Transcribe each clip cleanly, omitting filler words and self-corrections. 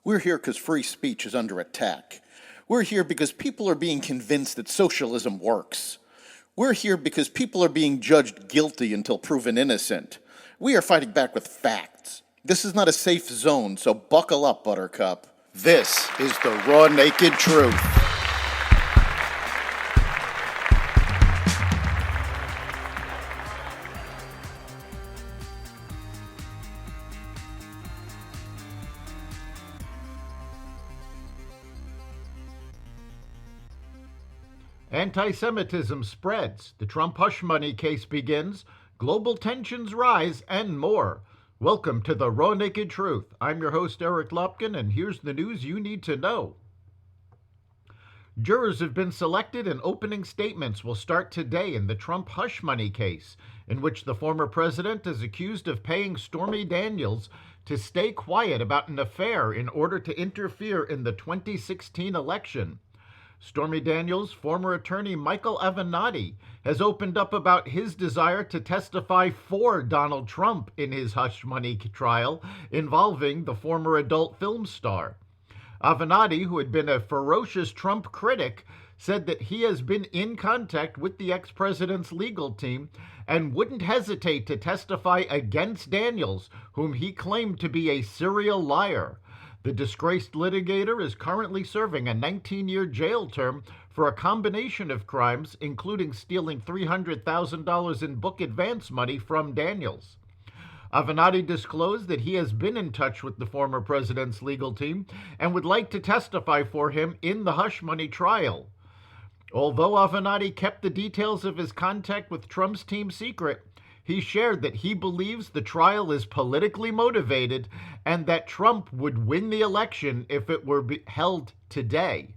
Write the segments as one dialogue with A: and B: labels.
A: We're here because free speech is under attack. We're here because people are being convinced that socialism works. We're here because people are being judged guilty until proven innocent. We are fighting back with facts. This is not a safe zone, so buckle up, Buttercup. This is the raw, naked truth.
B: Antisemitism spreads, the Trump hush money case begins, global tensions rise, and more. Welcome to the Raw Naked Truth. I'm your host, Eric Lupkin, and here's the news you need to know. Jurors have been selected and opening statements will start today in the Trump hush money case, in which the former president is accused of paying Stormy Daniels to stay quiet about an affair in order to interfere in the 2016 election. Stormy Daniels' former attorney Michael Avenatti has opened up about his desire to testify for Donald Trump in his hush money trial involving the former adult film star. Avenatti, who had been a ferocious Trump critic, said that he has been in contact with the ex-president's legal team and wouldn't hesitate to testify against Daniels, whom he claimed to be a serial liar. The disgraced litigator is currently serving a 19-year jail term for a combination of crimes, including stealing $300,000 in book advance money from Daniels. Avenatti disclosed that he has been in touch with the former president's legal team and would like to testify for him in the hush money trial. Although Avenatti kept the details of his contact with Trump's team secret, he shared that he believes the trial is politically motivated and that Trump would win the election if it were held today.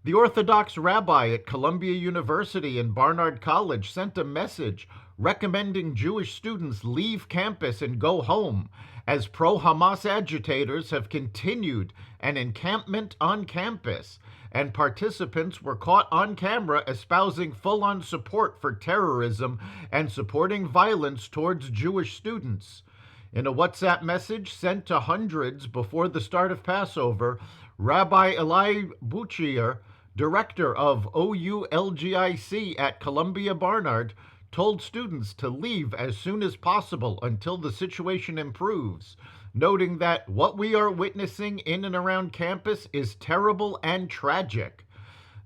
B: The Orthodox rabbi at Columbia University and Barnard College sent a message recommending Jewish students leave campus and go home, as pro-Hamas agitators have continued an encampment on campus, and participants were caught on camera espousing full-on support for terrorism and supporting violence towards Jewish students. In a WhatsApp message sent to hundreds before the start of Passover, Rabbi Eli Buchier, director of OULGIC at Columbia Barnard, told students to leave as soon as possible until the situation improves, noting that what we are witnessing in and around campus is terrible and tragic.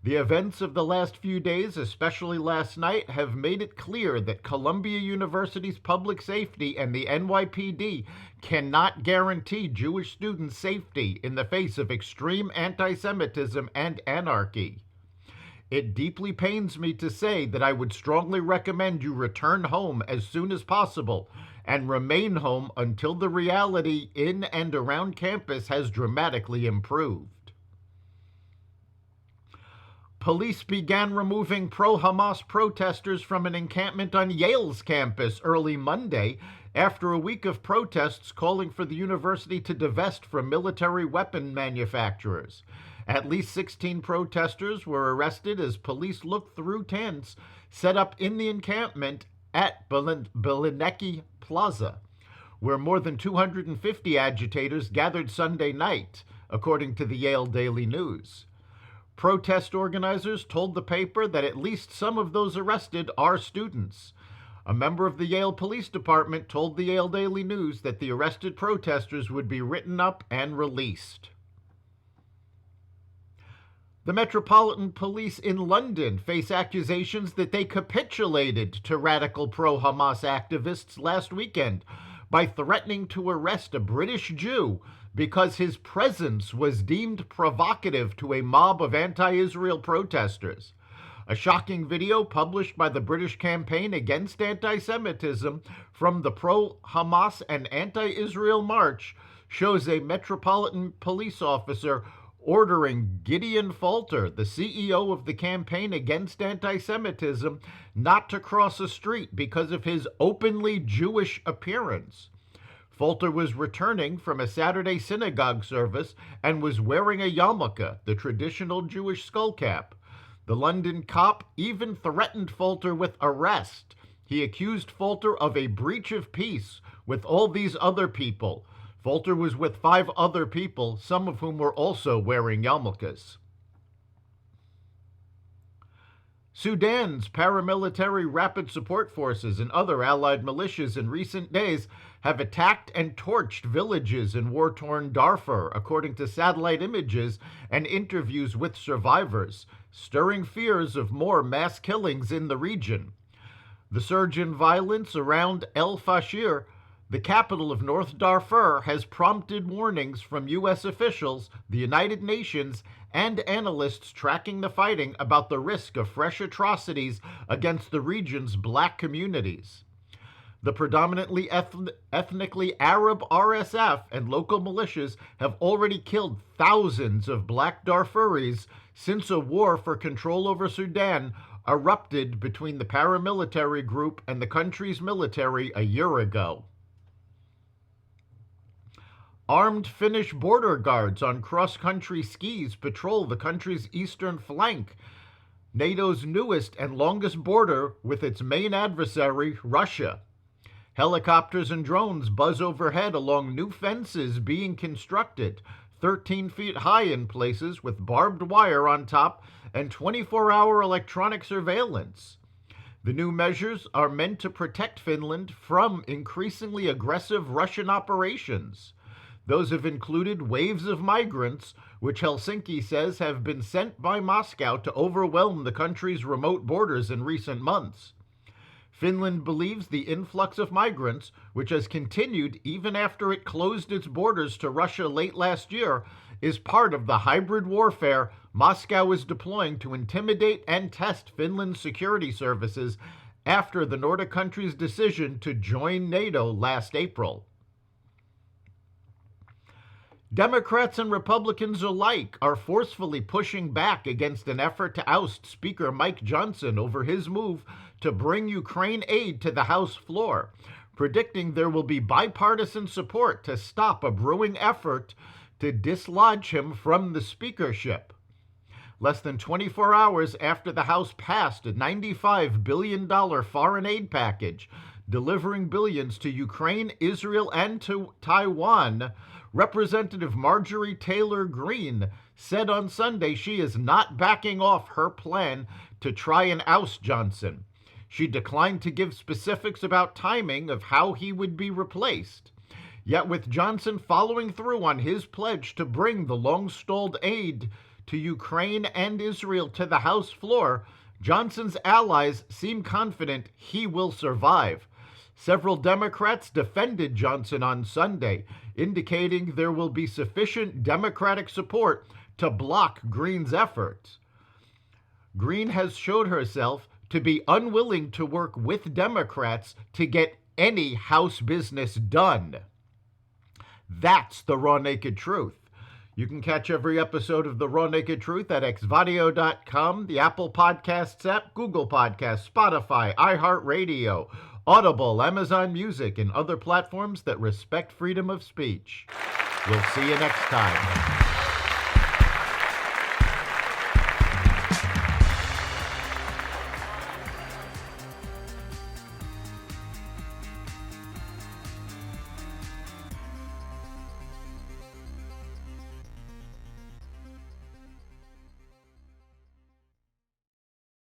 B: The events of the last few days, especially last night, have made it clear that Columbia University's public safety and the NYPD cannot guarantee Jewish students' safety in the face of extreme anti-Semitism and anarchy. It deeply pains me to say that I would strongly recommend you return home as soon as possible and remain home until the reality in and around campus has dramatically improved. Police began removing pro-Hamas protesters from an encampment on Yale's campus early Monday after a week of protests calling for the university to divest from military weapon manufacturers. At least 16 protesters were arrested as police looked through tents set up in the encampment at Belinecki Plaza, where more than 250 agitators gathered Sunday night, according to the Yale Daily News. Protest organizers told the paper that at least some of those arrested are students. A member of the Yale Police Department told the Yale Daily News that the arrested protesters would be written up and released. The Metropolitan Police in London face accusations that they capitulated to radical pro-Hamas activists last weekend by threatening to arrest a British Jew because his presence was deemed provocative to a mob of anti-Israel protesters. A shocking video published by the British Campaign Against Anti-Semitism from the pro-Hamas and anti-Israel march shows a Metropolitan Police officer ordering Gideon Falter, the CEO of the Campaign Against Anti-Semitism, not to cross a street because of his openly Jewish appearance. Falter was returning from a Saturday synagogue service and was wearing a yarmulke, the traditional Jewish skullcap. The London cop even threatened Falter with arrest. He accused Falter of a breach of peace with all these other people. Folter was with 5 other people, some of whom were also wearing yarmulkes. Sudan's paramilitary rapid support forces and other allied militias in recent days have attacked and torched villages in war-torn Darfur, according to satellite images and interviews with survivors, stirring fears of more mass killings in the region. The surge in violence around El Fashir, the capital of North Darfur, has prompted warnings from U.S. officials, the United Nations, and analysts tracking the fighting about the risk of fresh atrocities against the region's black communities. The predominantly ethnically Arab RSF and local militias have already killed thousands of black Darfuris since a war for control over Sudan erupted between the paramilitary group and the country's military a year ago. Armed Finnish border guards on cross-country skis patrol the country's eastern flank, NATO's newest and longest border with its main adversary, Russia. Helicopters and drones buzz overhead along new fences being constructed, 13 feet high in places with barbed wire on top and 24-hour electronic surveillance. The new measures are meant to protect Finland from increasingly aggressive Russian operations. Those have included waves of migrants, which Helsinki says have been sent by Moscow to overwhelm the country's remote borders in recent months. Finland believes the influx of migrants, which has continued even after it closed its borders to Russia late last year, is part of the hybrid warfare Moscow is deploying to intimidate and test Finland's security services after the Nordic country's decision to join NATO last April. Democrats and Republicans alike are forcefully pushing back against an effort to oust Speaker Mike Johnson over his move to bring Ukraine aid to the House floor, predicting there will be bipartisan support to stop a brewing effort to dislodge him from the speakership. Less than 24 hours after the House passed a $95 billion foreign aid package, delivering billions to Ukraine, Israel, and to Taiwan, Representative Marjorie Taylor Greene said on Sunday she is not backing off her plan to try and oust Johnson. She declined to give specifics about timing of how he would be replaced. Yet with Johnson following through on his pledge to bring the long-stalled aid to Ukraine and Israel to the House floor, Johnson's allies seem confident he will survive. Several Democrats defended Johnson on Sunday, indicating there will be sufficient Democratic support to block Greene's efforts. Greene has showed herself to be unwilling to work with Democrats to get any House business done. That's the Raw Naked Truth. You can catch every episode of The Raw Naked Truth at xvadio.com, the Apple Podcasts app, Google Podcasts, Spotify, iHeartRadio, Audible, Amazon Music, and other platforms that respect freedom of speech. We'll see you next time.